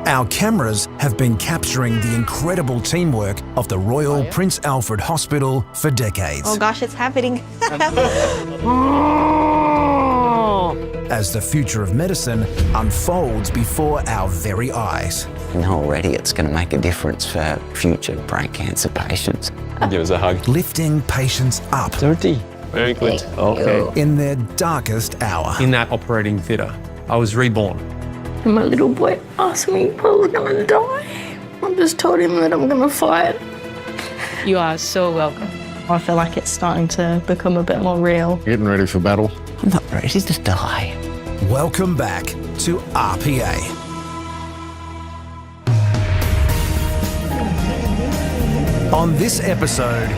Our cameras have been capturing the incredible teamwork of the Royal Prince Alfred Hospital for decades. Oh gosh, it's happening. As the future of medicine unfolds before our very eyes. And already it's going to make a difference for future brain cancer patients. Give us a hug. Lifting patients up. Dirty. Very good. Okay. In their darkest hour. In that operating theatre, I was reborn. And my little boy asked me if I was going to die. I just told him that I'm going to fight. You are so welcome. I feel like it's starting to become a bit more real. Getting ready for battle. I'm not ready to die. Welcome back to RPA. On this episode,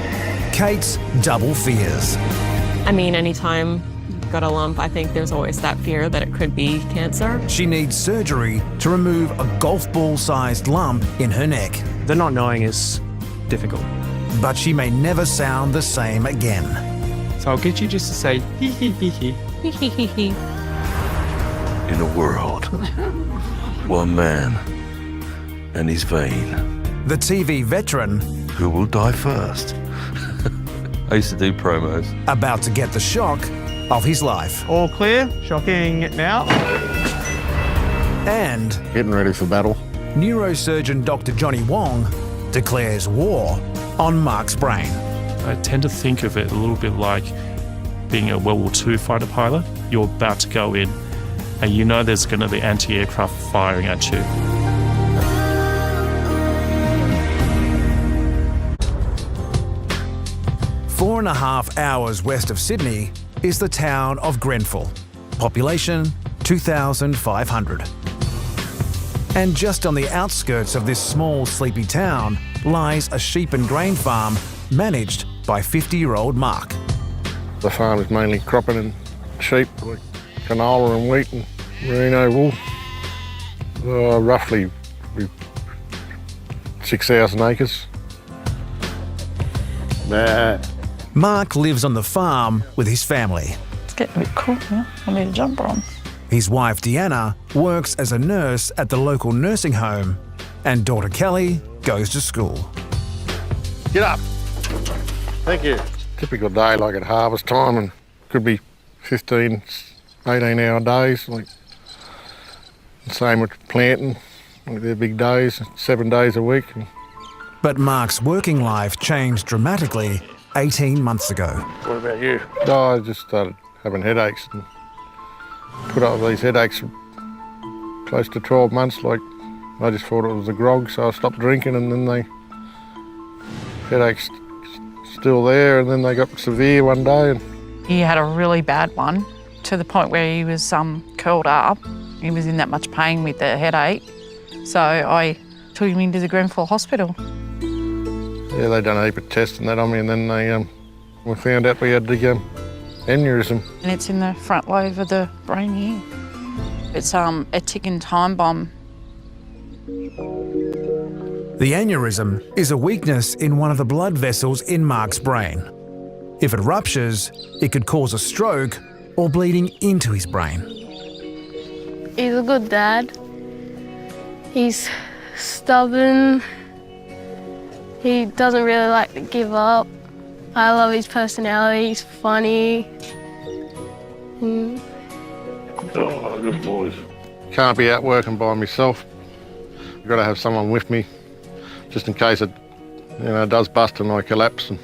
Kate's double fears. I mean, anytime you've got a lump, I think there's always that fear that it could be cancer. She needs surgery to remove a golf ball-sized lump in her neck. The not knowing is difficult. But she may never sound the same again. So I'll get you just to say hee hee hee hee. Hee hee hee hee. In a world, one man and his vein. The TV veteran. Who will die first? I used to do promos. About to get the shock of his life. All clear, shocking now. And Getting ready for battle. neurosurgeon Dr Johnny Wong declares war on Mark's brain. I tend to think of it a little bit like being a World War II fighter pilot. You're about to go in and you know there's going to be anti-aircraft firing at you. Four and a half hours west of Sydney is the town of Grenfell. Population 2,500. And just on the outskirts of this small, sleepy town lies a sheep and grain farm managed by 50-year-old Mark. The farm is mainly cropping and sheep, like canola and wheat and merino wool. Roughly 6,000 acres. Mark lives on the farm with his family. It's getting a bit cool now. I need a jumper on. His wife Deanna works as a nurse at the local nursing home, and daughter Kelly goes to school. Get up. Thank you. Typical day like at harvest time, and could be 15, 18-hour days. Like same with planting, like they're big days, 7 days a week. But Mark's working life changed dramatically 18 months ago. What about you? I just started having headaches and put up with these headaches for close to 12 months. Like, I just thought it was a grog, so I stopped drinking, and then the headaches still there, and then they got severe one day. And he had a really bad one to the point where he was curled up. He was in that much pain with the headache. So I took him into the Grenfell Hospital. Yeah, they done a heap of tests and that on me, and then we found out we had the aneurysm. And it's in the front lobe of the brain here. It's a ticking time bomb. The aneurysm is a weakness in one of the blood vessels in Mark's brain. If it ruptures, it could cause a stroke or bleeding into his brain. He's a good dad. He's stubborn. He doesn't really like to give up. I love his personality. He's funny. Oh, good boys. Can't be out working by myself. I've got to have someone with me, just in case it, does bust and I collapse and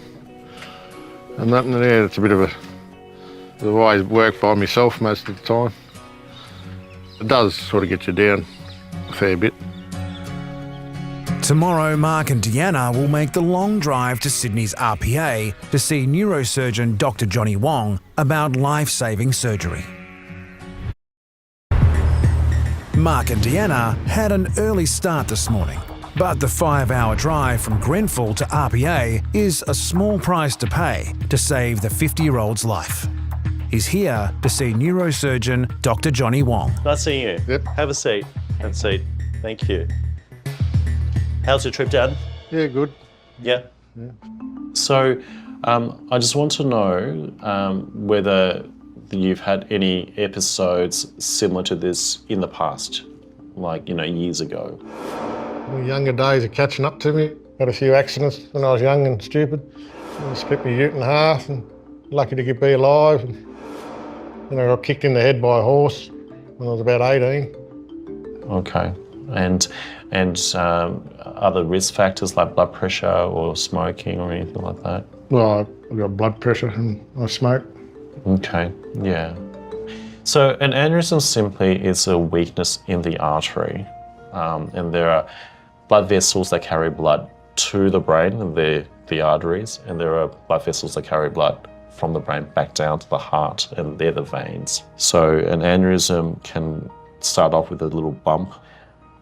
that. And yeah, it's a bit of I've always worked by myself most of the time. It does sort of get you down a fair bit. Tomorrow, Mark and Deanna will make the long drive to Sydney's RPA to see neurosurgeon Dr Johnny Wong about life-saving surgery. Mark and Deanna had an early start this morning, but the 5-hour drive from Grenfell to RPA is a small price to pay to save the 50-year-old's life. He's here to see neurosurgeon Dr Johnny Wong. Nice seeing you. Yep. Have a seat. Have a seat. Thank you. How's your trip, Dad? Yeah, good. Yeah? So, I just want to know whether you've had any episodes similar to this in the past. like, years ago? My younger days are catching up to me. Had a few accidents when I was young and stupid. I split my ute in half and lucky to be alive. And, I got kicked in the head by a horse when I was about 18. Okay. And other risk factors like blood pressure or smoking or anything like that? Well, I've got blood pressure and I smoke. Okay, yeah. So an aneurysm simply is a weakness in the artery. And there are blood vessels that carry blood to the brain, and they're the arteries, and there are blood vessels that carry blood from the brain back down to the heart, and they're the veins. So an aneurysm can start off with a little bump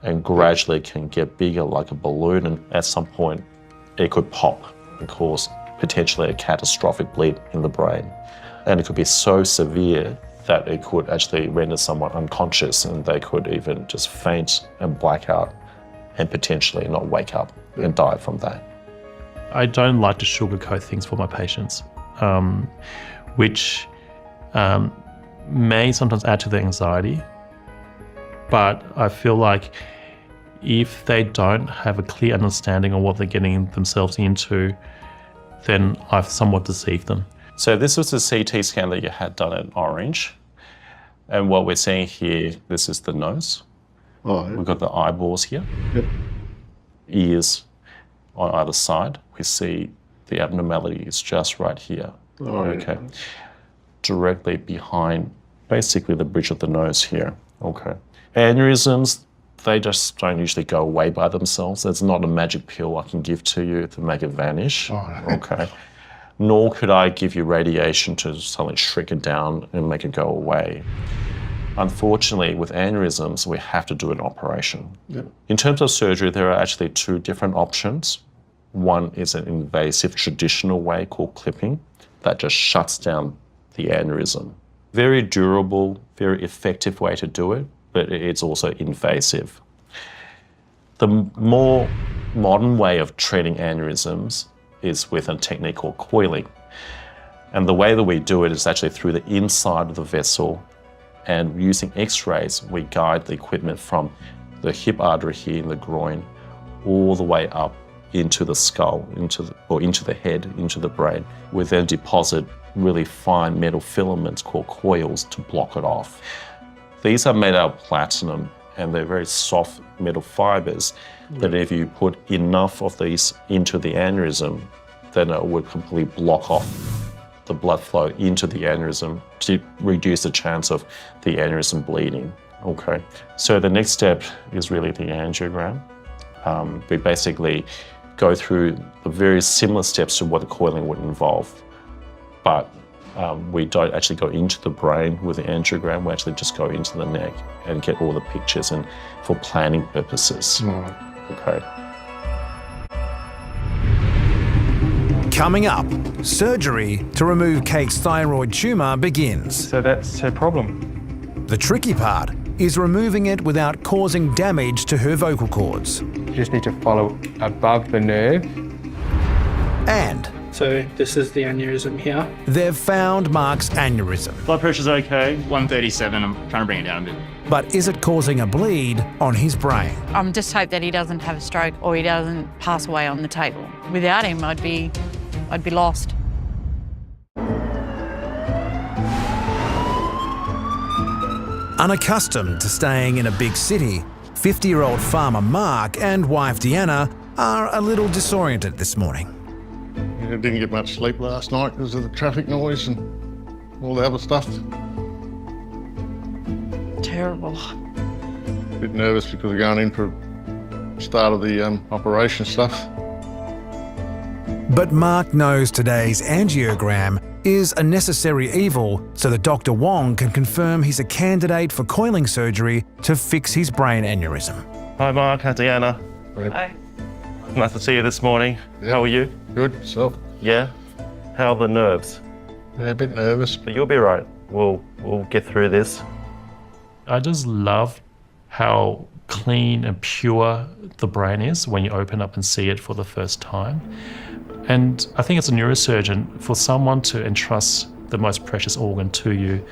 and gradually can get bigger like a balloon, and at some point it could pop and cause potentially a catastrophic bleed in the brain. And it could be so severe that it could actually render someone unconscious, and they could even just faint and black out and potentially not wake up and die from that. I don't like to sugarcoat things for my patients, which may sometimes add to the anxiety, but I feel like if they don't have a clear understanding of what they're getting themselves into, then I've somewhat deceived them. So this was a CT scan that you had done at Orange. And what we're seeing here, this is the nose. Oh, yeah. We've got the eyeballs here. Yep. Ears on either side. We see the abnormality is just right here. Oh, okay. Yeah. Directly behind basically the bridge of the nose here. Okay. Aneurysms, they just don't usually go away by themselves. There's not a magic pill I can give to you to make it vanish. Oh. Okay. Nor could I give you radiation to suddenly shrink it down and make it go away. Unfortunately, with aneurysms, we have to do an operation. Yep. In terms of surgery, there are actually two different options. One is an invasive traditional way called clipping that just shuts down the aneurysm. Very durable, very effective way to do it, but it's also invasive. The more modern way of treating aneurysms is with a technique called coiling. And the way that we do it is actually through the inside of the vessel, and using x-rays, we guide the equipment from the hip artery here in the groin all the way up into the skull, into the head, into the brain. We then deposit really fine metal filaments called coils to block it off. These are made out of platinum, and they're very soft metal fibers that if you put enough of these into the aneurysm, then it would completely block off the blood flow into the aneurysm to reduce the chance of the aneurysm bleeding. Okay, so the next step is really the angiogram. We basically go through the very similar steps to what the coiling would involve, but we don't actually go into the brain with the angiogram. We actually just go into the neck and get all the pictures, and for planning purposes. Right. Okay. Coming up, surgery to remove Kate's thyroid tumour begins. So that's her problem. The tricky part is removing it without causing damage to her vocal cords. You just need to follow above the nerve. And so this is the aneurysm here. they've found Mark's aneurysm. Blood pressure's okay, 137. I'm trying to bring it down a bit. But is it causing a bleed on his brain? I'm just hope that he doesn't have a stroke or he doesn't pass away on the table. Without him, I'd be lost. Unaccustomed to staying in a big city, 50-year-old farmer Mark and wife Deanna are a little disoriented this morning. I didn't get much sleep last night because of the traffic noise and all the other stuff. Terrible. A bit nervous because we're going in for start of the operation stuff. But Mark knows today's angiogram is a necessary evil so that Dr. Wong can confirm he's a candidate for coiling surgery to fix his brain aneurysm. Hi Mark, hi Deanna. Hi. Nice to see you this morning. Yeah. How are you? Good, self. Yeah? How are the nerves? Yeah, a bit nervous. But you'll be right. We'll get through this. I just love how clean and pure the brain is when you open up and see it for the first time. And I think as a neurosurgeon, for someone to entrust the most precious organ to you,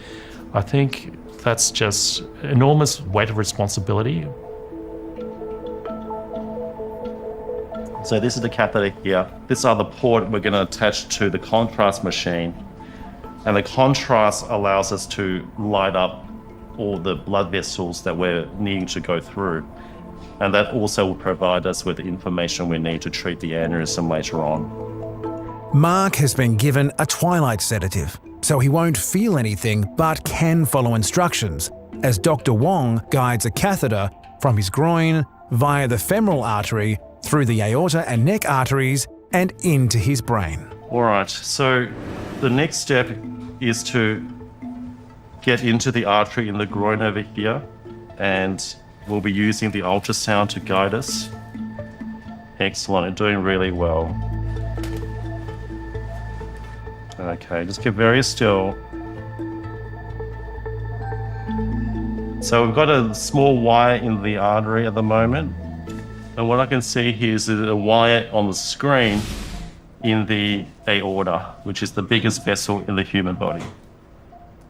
I think that's just enormous weight of responsibility, So this is the catheter here. This other port we're going to attach to the contrast machine. And the contrast allows us to light up all the blood vessels that we're needing to go through. And that also will provide us with the information we need to treat the aneurysm later on. Mark has been given a twilight sedative, so he won't feel anything but can follow instructions as Dr. Wong guides a catheter from his groin via the femoral artery through the aorta and neck arteries and into his brain. All right, so the next step is to get into the artery in the groin over here, and we'll be using the ultrasound to guide us. Excellent, you're doing really well. Okay, just get very still. So we've got a small wire in the artery at the moment. And what I can see here is a wire on the screen in the aorta, which is the biggest vessel in the human body.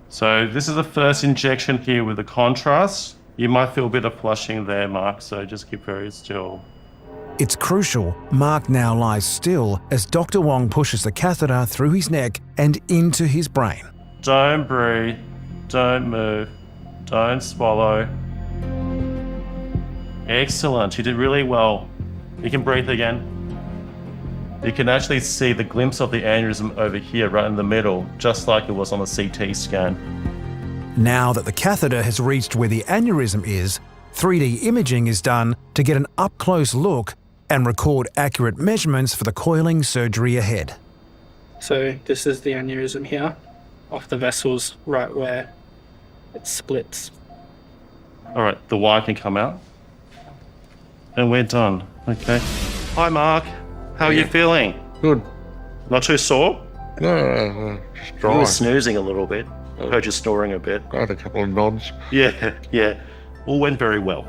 So this is the first injection here with the contrast. You might feel a bit of flushing there, Mark, so just keep very still. It's crucial Mark now lies still as Dr. Wong pushes the catheter through his neck and into his brain. Don't breathe, don't move, don't swallow. Excellent, you did really well. You can breathe again. You can actually see the glimpse of the aneurysm over here, right in the middle, just like it was on a CT scan. Now that the catheter has reached where the aneurysm is, 3D imaging is done to get an up-close look and record accurate measurements for the coiling surgery ahead. So this is the aneurysm here, off the vessels right where it splits. All right, the wire can come out. And we're done, okay. Hi, Mark. How are you feeling? Good. Not too sore? No, just dry. You were snoozing a little bit. I heard you snoring a bit. I had a couple of nods. Yeah. All went very well.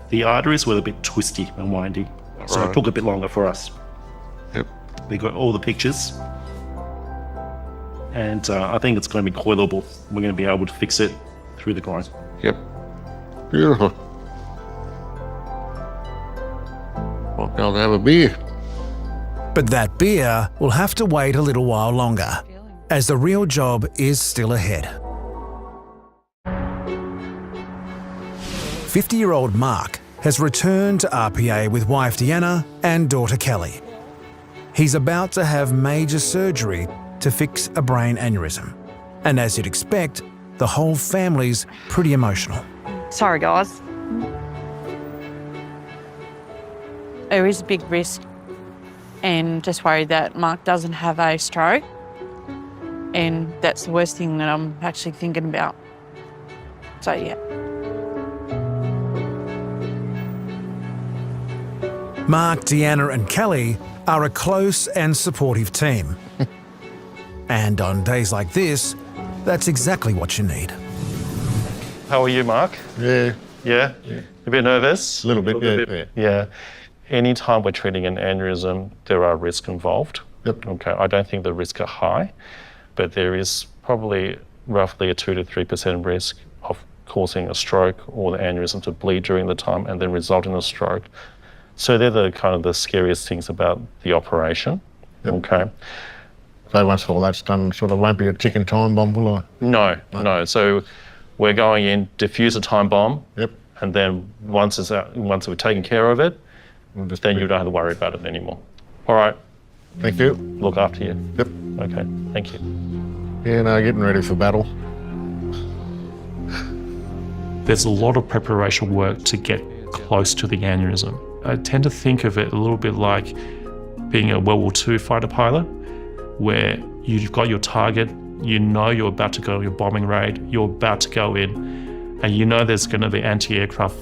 The arteries were a bit twisty and windy, so Right. it took a bit longer for us. Yep. We got all the pictures, and I think it's going to be coilable. We're going to be able to fix it through the groin. Yep. Beautiful. Might be able to have a beer. But that beer will have to wait a little while longer, as the real job is still ahead. 50-year-old Mark has returned to RPA with wife Deanna and daughter Kelly. He's about to have major surgery to fix a brain aneurysm. And as you'd expect, the whole family's pretty emotional. Sorry, guys. There is a big risk, and just worried that Mark doesn't have a stroke, and that's the worst thing that I'm actually thinking about. So, yeah. Mark, Deanna and Kelly are a close and supportive team. And on days like this, that's exactly what you need. How are you, Mark? Yeah. Yeah? A bit nervous? A little bit, Yeah. Anytime we're treating an aneurysm, there are risks involved. Yep. Okay, I don't think the risks are high, but there is probably roughly a 2 to 3% risk of causing a stroke or the aneurysm to bleed during the time and then result in a stroke. So they're the kind of the scariest things about the operation. Yep. Okay. So once all that's done, sort of won't be a ticking time bomb, will I? No. So we're going in, diffuse a time bomb. Yep. And then once it's out, once we've taken care of it, then you don't have to worry about it anymore. All right. Thank you. Look after you. Yep. Okay. Thank you. Yeah, no, getting ready for battle. There's a lot of preparation work to get close to the aneurysm. I tend to think of it a little bit like being a World War II fighter pilot, where you've got your target, you know you're about to go on your bombing raid, you're about to go in, and you know there's going to be anti-aircraft,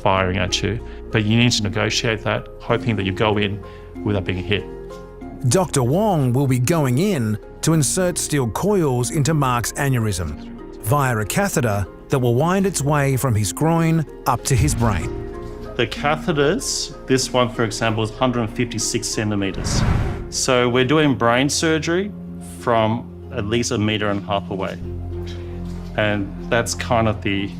firing at you. But you need to negotiate that, hoping that you go in without being hit. Dr. Wong will be going in to insert steel coils into Mark's aneurysm via a catheter that will wind its way from his groin up to his brain. The catheters, this one, for example, is 156 centimeters. So we're doing brain surgery from at least 1.5 meters away. And that's kind of the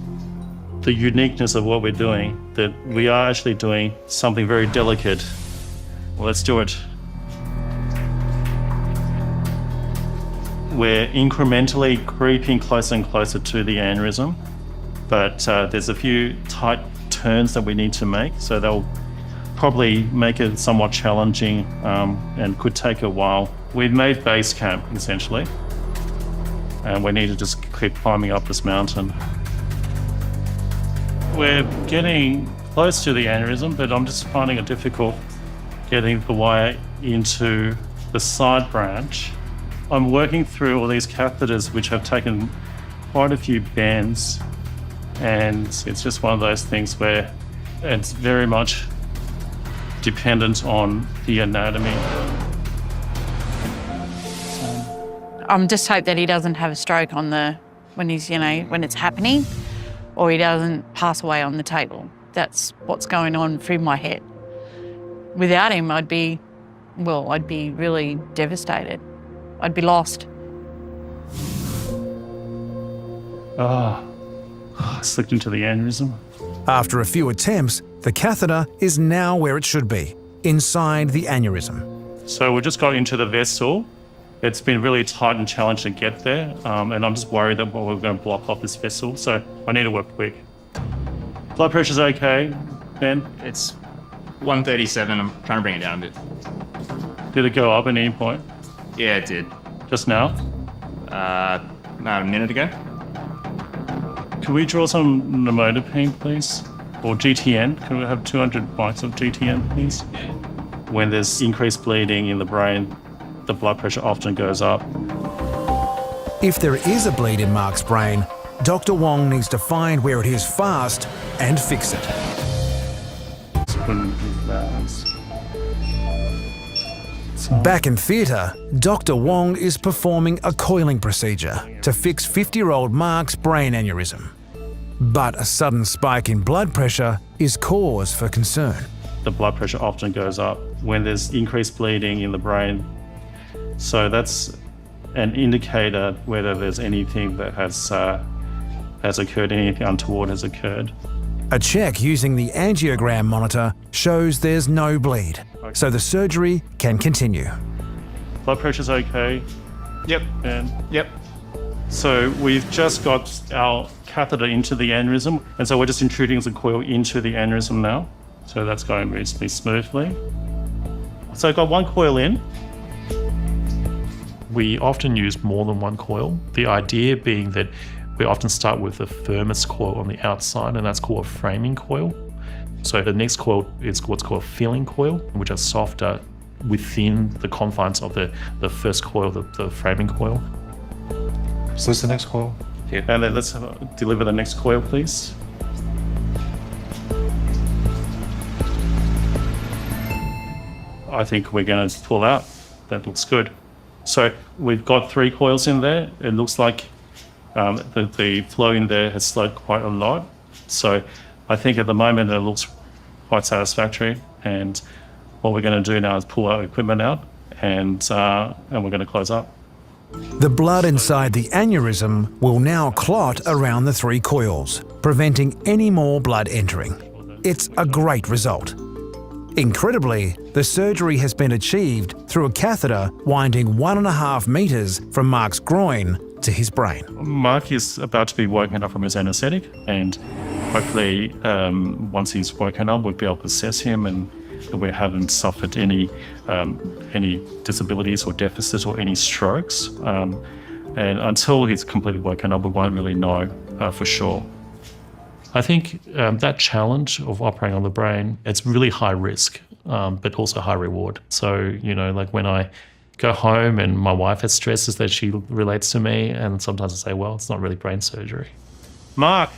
the uniqueness of what we're doing, that we are actually doing something very delicate. Well, let's do it. We're incrementally creeping closer and closer to the aneurysm, but there's a few tight turns that we need to make, so they'll probably make it somewhat challenging and could take a while. We've made base camp, essentially, and we need to just keep climbing up this mountain. We're getting close to the aneurysm, but I'm just finding it difficult getting the wire into the side branch. I'm working through all these catheters which have taken quite a few bends, and it's just one of those things where it's very much dependent on the anatomy. I'm just hope that he doesn't have a stroke on when he's, when it's happening, or he doesn't pass away on the table. That's what's going on through my head. Without him, I'd be really devastated. I'd be lost. Slipped into the aneurysm. After a few attempts, the catheter is now where it should be, inside the aneurysm. So we just got into the vessel. It's been really tight and challenging to get there, and I'm just worried that we're going to block off this vessel, so I need to work quick. Blood pressure's okay, Ben? It's 137. I'm trying to bring it down a bit. Did it go up at any point? Yeah, it did. Just now? About a minute ago. Can we draw some nimodipine, please? Or GTN? Can we have 200 mics of GTN, please? When there's increased bleeding in the brain, the blood pressure often goes up. If there is a bleed in Mark's brain, Dr. Wong needs to find where it is fast and fix it. Back in theatre, Dr. Wong is performing a coiling procedure to fix 50-year-old Mark's brain aneurysm. But a sudden spike in blood pressure is cause for concern. The blood pressure often goes up when there's increased bleeding in the brain. So that's an indicator whether there's anything that has occurred, anything untoward has occurred. A check using the angiogram monitor shows there's no bleed, so the surgery can continue. Blood pressure's okay. Yep. And yep. So we've just got our catheter into the aneurysm, and so we're just intruding the coil into the aneurysm now. So that's going reasonably smoothly. So I've got one coil in. We often use more than one coil. The idea being that we often start with the firmest coil on the outside, and that's called a framing coil. So the next coil is what's called a filling coil, which are softer within the confines of the first coil, the framing coil. So this is the next coil? Yeah. And then let's deliver the next coil, please. I think we're going to pull out. That looks good. So we've got 3 coils in there. It looks like the flow in there has slowed quite a lot. So I think at the moment it looks quite satisfactory. And what we're going to do now is pull our equipment out and we're going to close up. The blood inside the aneurysm will now clot around the 3 coils, preventing any more blood entering. It's a great result. Incredibly, the surgery has been achieved through a catheter winding 1.5 meters from Mark's groin to his brain. Mark is about to be woken up from his anaesthetic, and hopefully once he's woken up, we'll be able to assess him, and we haven't suffered any disabilities or deficits or any strokes. And until he's completely woken up, we won't really know for sure. I think that challenge of operating on the brain, it's really high risk, but also high reward. So, like when I go home and my wife has stresses that she relates to me, and sometimes I say, well, it's not really brain surgery. Mark,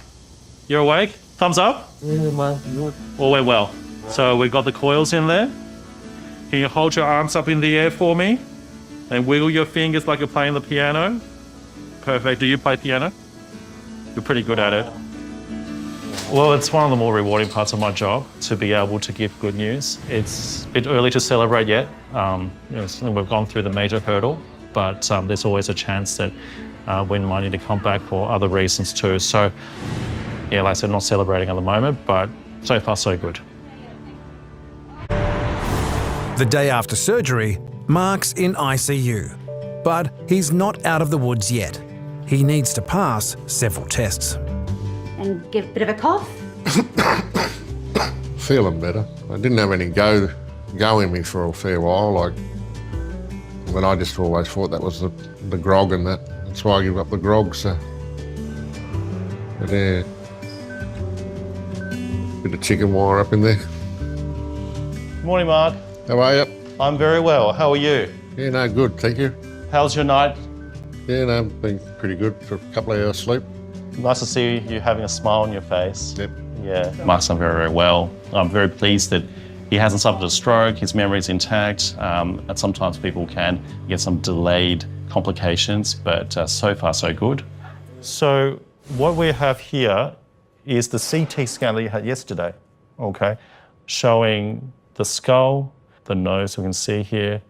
you're awake? Thumbs up? Yeah, man. All went well. So we've got the coils in there. Can you hold your arms up in the air for me and wiggle your fingers like you're playing the piano? Perfect. Do you play piano? You're pretty good at it. Well, it's one of the more rewarding parts of my job, to be able to give good news. It's a bit early to celebrate yet. We've gone through the major hurdle, but there's always a chance that we might need to come back for other reasons too. So Yeah, like I said, not celebrating at the moment, but so far so good. The day after surgery, Mark's in ICU, but he's not out of the woods yet. He needs to pass several tests. And give a bit of a cough. Feeling better. I didn't have any go in me for a fair while, but I just always thought that was the grog and that. That's why I give up the grog, so. But yeah. Bit of chicken wire up in there. Morning, Mark. How are you? I'm very well. How are you? Yeah, no, good, thank you. How's your night? Yeah, no, been pretty good for a couple of hours sleep. Nice to see you having a smile on your face. Yep. Yeah. Mark's done very, very well. I'm very pleased that he hasn't suffered a stroke, his memory's intact, and sometimes people can get some delayed complications, but so far so good. So what we have here is the CT scan that you had yesterday, okay, showing the skull, the nose we can see here,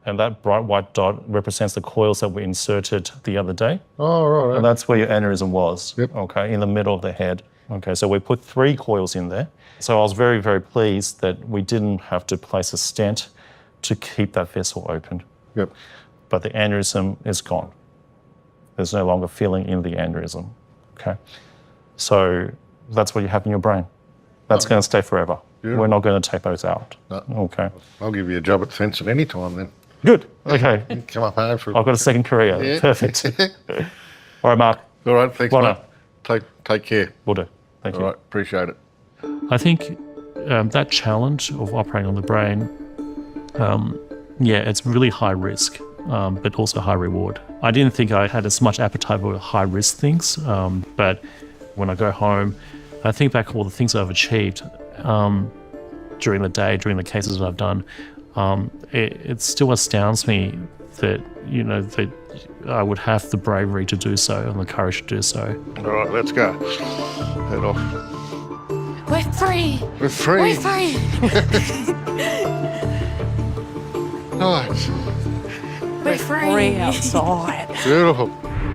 and that bright white dot represents the coils that we inserted the other day. Oh, right. And that's where your aneurysm was, yep. Okay, in the middle of the head. Okay, so we put 3 coils in there. So I was very, very pleased that we didn't have to place a stent to keep that vessel open. Yep. But the aneurysm is gone. There's no longer filling in the aneurysm, okay? So that's what you have in your brain. That's going to stay forever. Yeah. We're not going to take those out. No. Okay. I'll give you a job at fence at any time then. Good, okay. You can come up home for... I've got a second career, yeah. Perfect. All right, Mark. All right, thanks, well mate. Take care. Will do, thank you. All right, appreciate it. I think that challenge of operating on the brain, yeah, it's really high risk, but also high reward. I didn't think I had as much appetite for high risk things, but when I go home, I think back all the things I've achieved during the day, during the cases that I've done. It still astounds me that, you know, that I would have the bravery to do so and the courage to do so. All right, let's go. Head off. We're free. We're free. We're free. Nice. We're free outside. Beautiful.